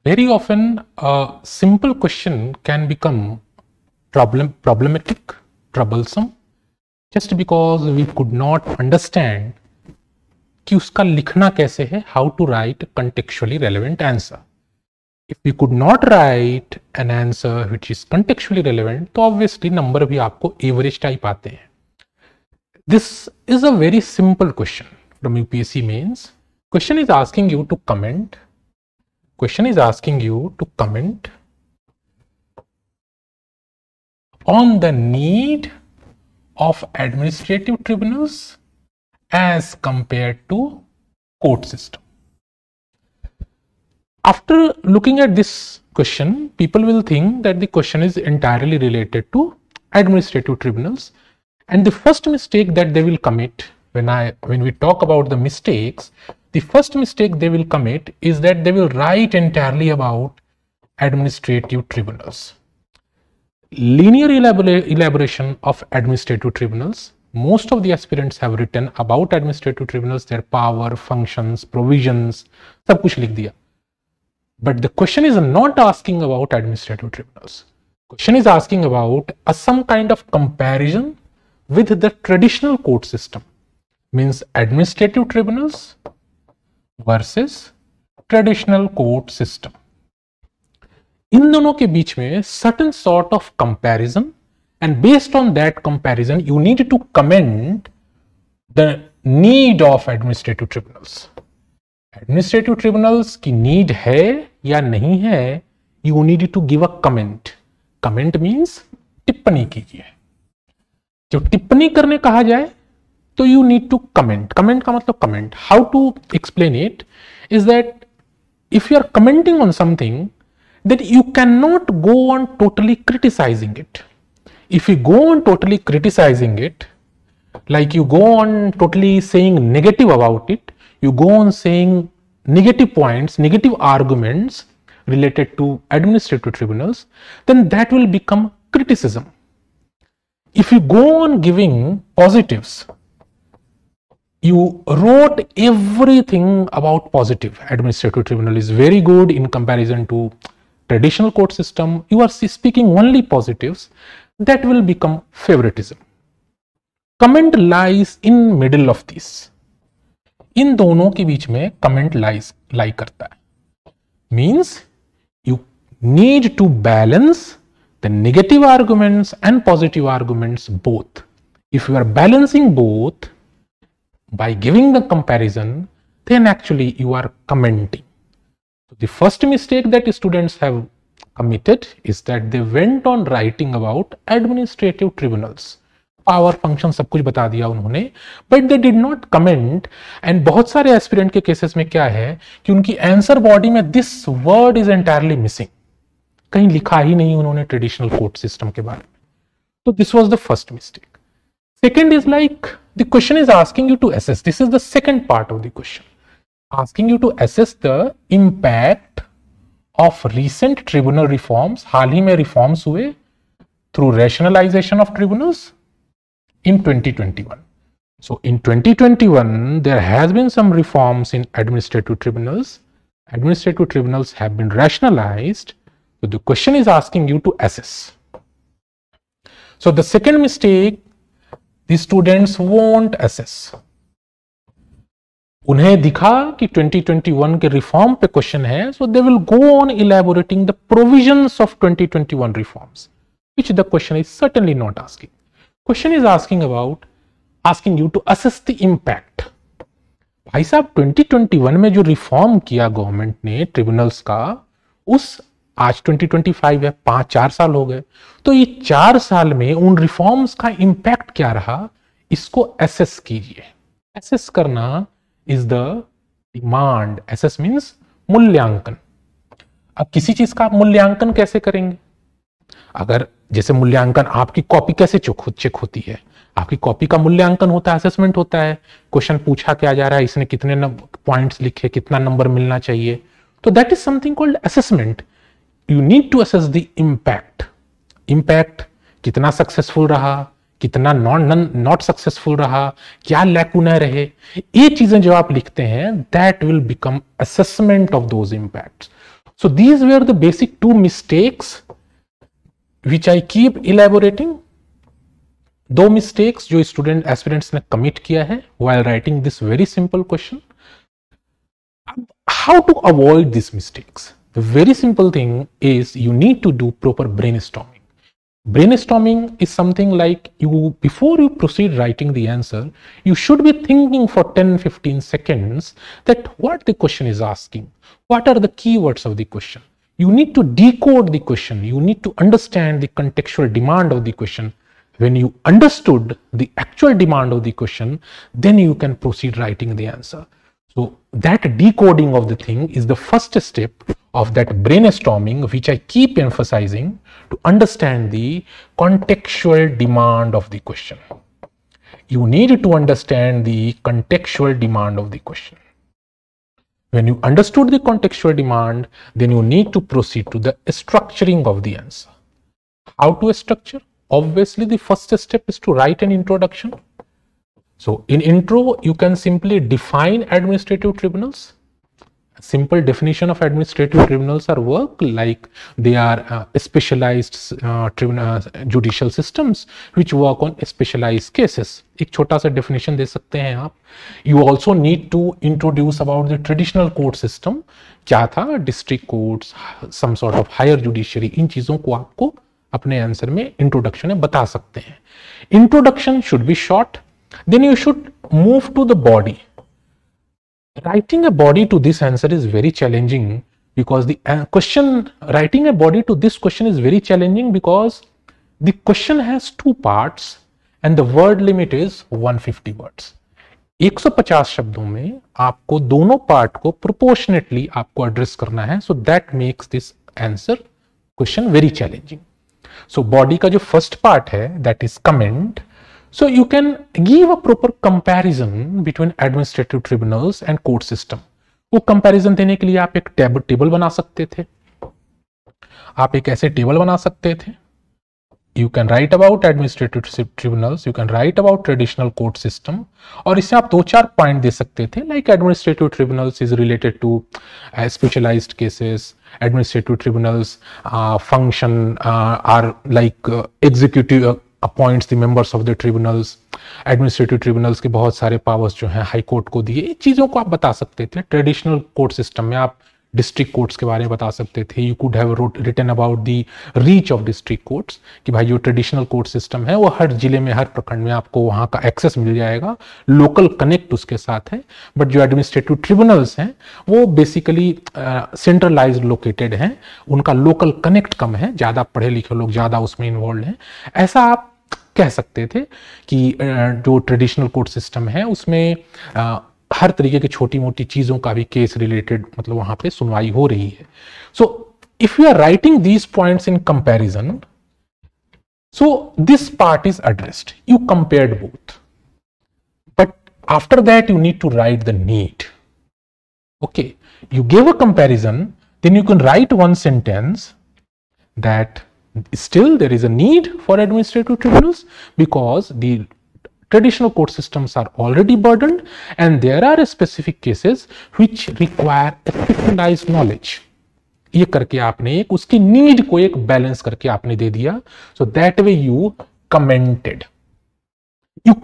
Very often, a simple question can become problematic, troublesome, just because we could not understand कि उसका लिखना कैसे है, how to write a contextually relevant answer. If we could not write an answer which is contextually relevant, तो obviously number भी आपको average type आते हैं. This is a very simple question from UPSC mains. Question is asking you to comment. Question is asking you to comment on the need of administrative tribunals as compared to court system. After looking at this question, people will think that the question is entirely related to administrative tribunals, and the first mistake that they will commit when we talk about the mistakes, the first mistake they will commit is that they will write entirely about administrative tribunals. Linear elaboration of administrative tribunals. Most of the aspirants have written about administrative tribunals, their power, functions, provisions, सब कुछ लिख दिया. But the question is not asking about administrative tribunals. Question is asking about some kind of comparison with the traditional court system. Means administrative tribunals versus traditional court system. इन दोनों के बीच में certain sort of comparison, and based on that comparison you need to comment the need of administrative tribunals. Administrative tribunals की need है या नहीं है, you need to give a comment. Comment means टिप्पणी कीजिए. जब टिप्पणी करने कहा जाए तो you need to comment. Comment का मतलब comment. How to explain it is that if you are commenting on something, that you cannot go on totally criticizing it. If you go on totally criticizing it, like you go on totally saying negative about it, you go on saying negative points, negative arguments related to administrative tribunals, then that will become criticism. If you go on giving positives, you wrote everything about positive. Administrative tribunal is very good in comparison to traditional court system. You are speaking only positives. That will become favoritism. Comment lies in middle of this. इन दोनों के बीच में comment lie करता है. Means you need to balance the negative arguments and positive arguments both. If you are balancing both by giving the comparison, then actually you are commenting. So the first mistake that students have committed is that they went on writing about administrative tribunals. Power, function सब कुछ बता दिया उन्होंने, but they did not comment. And बहुत सारे aspirant के cases में क्या है कि उनकी आंसर बॉडी में this word is entirely missing. कहीं लिखा ही नहीं उन्होंने ट्रेडिशनल कोर्ट सिस्टम के बारे में. तो this was the first mistake. Second is like the question is asking you to assess. This is the second part of the question. Asking you to assess the impact of recent tribunal reforms. हाल ही में reforms हुए through rationalization of tribunals in 2021. So in 2021, there has been some reforms in administrative tribunals. Administrative tribunals have been rationalized. So the question is asking you to assess. So the second mistake, the students won't assess. उन्हें दिखा कि 2021 के reform पे question है, so they will go on elaborating the provisions of 2021 reforms, which the question is certainly not asking. Question is asking you to assess the impact. भाई साहब 2021 में जो रिफॉर्म किया गवर्नमेंट ने ट्रिब्यूनल्स का, उस आज 2025 है, 4 साल हो गए, तो ये 4 साल में उन रिफॉर्म्स का इम्पैक्ट क्या रहा, इसको असेस कीजिए. असेस करना is the demand. Assess means मूल्यांकन. अब किसी चीज का आप मूल्यांकन कैसे करेंगे? अगर जैसे मूल्यांकन आपकी कॉपी कैसे चेक होती है, आपकी कॉपी का मूल्यांकन होता है, असेसमेंट होता है. क्वेश्चन पूछा क्या जा रहा है, इसने कितने पॉइंट्स लिखे, कितना नंबर मिलना चाहिए, तो that is something called assessment. You need to assess the impact कितना सक्सेसफुल रहा, कितना नॉट सक्सेसफुल रहा, क्या लैकुना रहे, ये चीजें जो आप लिखते हैं, that will become assessment of those impacts. So these were the basic two mistakes which I keep elaborating. दो मिस्टेक्स जो स्टूडेंट एस्पिरेंट्स ने कमिट किया है while writing this very simple question. How to avoid these mistakes? The very simple thing is you need to do proper brainstorming. Brainstorming is something like before you proceed writing the answer, you should be thinking for 10-15 seconds that what the question is asking, what are the keywords of the question. You need to decode the question, you need to understand the contextual demand of the question. When you understood the actual demand of the question, then you can proceed writing the answer. So that decoding of the thing is the first step of that brainstorming, which I keep emphasizing to understand the contextual demand of the question. You need to understand the contextual demand of the question. When you understood the contextual demand, then you need to proceed to the structuring of the answer. How to structure? Obviously, the first step is to write an introduction. So in intro, you can simply define administrative tribunals. A simple definition of administrative tribunals are work like they are specialized judicial systems which work on specialized cases. एक छोटा सा definition दे सकते हैं आप. You also need to introduce about the traditional court system. क्या था? District courts, some sort of higher judiciary. इन चीजों को आपको अपने आंसर में इंट्रोडक्शन में बता सकते हैं. Introduction should be short, then you should move to the body. Writing a body to this answer is very challenging because the question, writing a body to this question is very challenging because the question has two parts and the word limit is 150 words. 150 शब्दों में आपको दोनों part को proportionately आपको address करना है. So that makes this answer question very challenging. So body का जो फर्स्ट पार्ट है that is comment. So you can give a proper comparison between administrative tribunals and court system. वो comparison देने के लिए आप एक टेबल बना सकते थे. आप एक ऐसे टेबल बना सकते थे. You can write about administrative tribunals, you can write about traditional court system, और इससे आप 2-4 पॉइंट दे सकते थे like administrative tribunals is related to specialized cases. Administrative tribunals function are like executive appoints the members of the tribunals. Administrative tribunals के बहुत सारे powers जो हैं हाई कोर्ट को दिए. चीज़ों को आप बता सकते थे. ट्रेडिशनल कोर्ट सिस्टम में आप डिस्ट्रिक्ट कोर्ट्स के बारे में बता सकते थे. You could have written about the reach of district courts कि भाई जो ट्रेडिशनल कोर्ट सिस्टम है वो हर जिले में हर प्रखंड में आपको वहाँ का एक्सेस मिल जाएगा. लोकल कनेक्ट उसके साथ है. बट जो एडमिनिस्ट्रेटिव ट्रिब्यूनल्स हैं वो बेसिकली सेंट्रलाइज्ड लोकेटेड हैं. उनका लोकल कनेक्ट कम है. ज़्यादा पढ़े लिखे लोग ज़्यादा उसमें इन्वॉल्व हैं. ऐसा आप कह सकते थे कि जो ट्रेडिशनल कोर्ट सिस्टम है उसमें हर तरीके की छोटी मोटी चीजों का भी केस रिलेटेड मतलब वहां पे सुनवाई हो रही है. So if you are writing these points in comparison, so this part is addressed. You compared both, but after that you need to write the need. Okay, you give a comparison, then you can write one sentence that still there is a need for administrative tribunals because the traditional court systems are already burdened and there are specific cases which require specialized knowledge. ये करके आपने एक उसकी need को एक balance करके आपने दे दिया. So that way you commented. You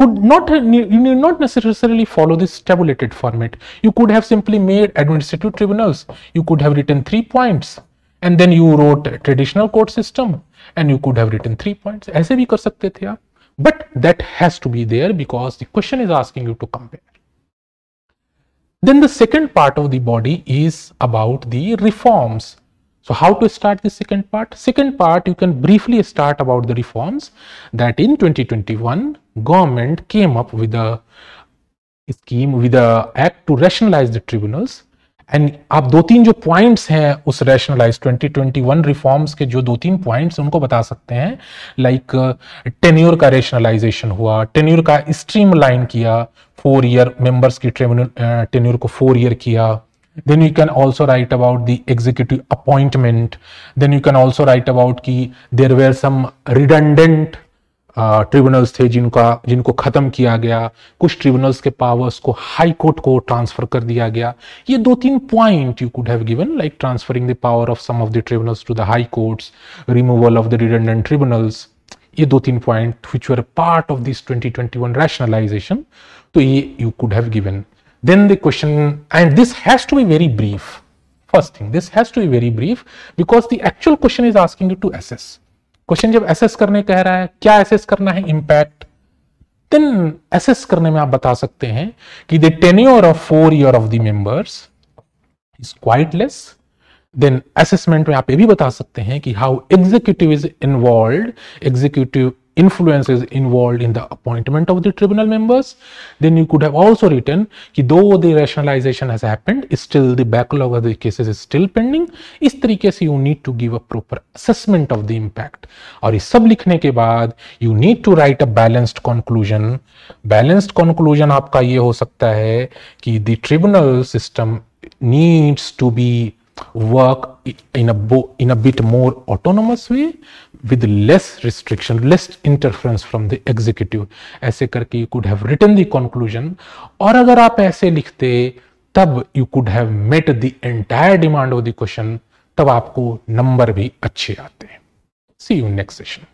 need not necessarily follow this tabulated format. You could have simply made administrative tribunals. You could have written 3 points and then you wrote traditional court system and you could have written 3 points. ऐसे भी कर सकते थे आप. But that has to be there because the question is asking you to compare. Then the second part of the body is about the reforms. So how to start the second part? Second part, you can briefly start about the reforms that in 2021 government came up with a scheme, with a act to rationalize the tribunals. And आप 2-3 जो points हैं उस rationalise 2021 reforms के जो 2-3 points उनको बता सकते हैं. लाइक टेन्योर का रैशनलाइजेशन हुआ, टेन्योर का स्ट्रीमलाइन किया, 4 ईयर मेंबर्स की टेन्योर को 4 ईयर किया. Then you can also write about the executive appointment. Then you can also write about कि there were some redundant tribunals थे जिनको खत्म किया गया, कुछ ट्रिब्यूनल्स के पावर्स को हाई कोर्ट को ट्रांसफर कर दिया गया। ये 2-3 point you could have given, like transferring the power of some of the tribunals to the high courts, removal of the redundant tribunals. ये 2-3 point which were part of this 2021 rationalisation, तो ये you could have given. Then the question, and this has to be very brief. First thing, this has to be very brief because the actual question is asking you to assess. Question जब assess करने कह रहा है, क्या assess करना है? impact. Then assess करने में आप बता सकते हैं कि the tenure of 4 years of the members is quite less. Then assessment में आप ये भी बता सकते हैं कि how executive is involved, executive influence is involved in the appointment of the tribunal members. Then you could have also written कि though the rationalization has happened, still the backlog of the cases is still pending. इस तरीके से you need to give a proper assessment of the impact. और इस सब लिखने के बाद you need to write a balanced conclusion. Balanced conclusion आपका ये हो सकता है कि the tribunal system needs to be work in a bit more autonomous way with less restriction, less interference from the executive. ऐसे करके you could have written the conclusion, और अगर आप ऐसे लिखते तब you could have met the entire demand of the question, तब आपको नंबर भी अच्छे आते हैं। See you next session.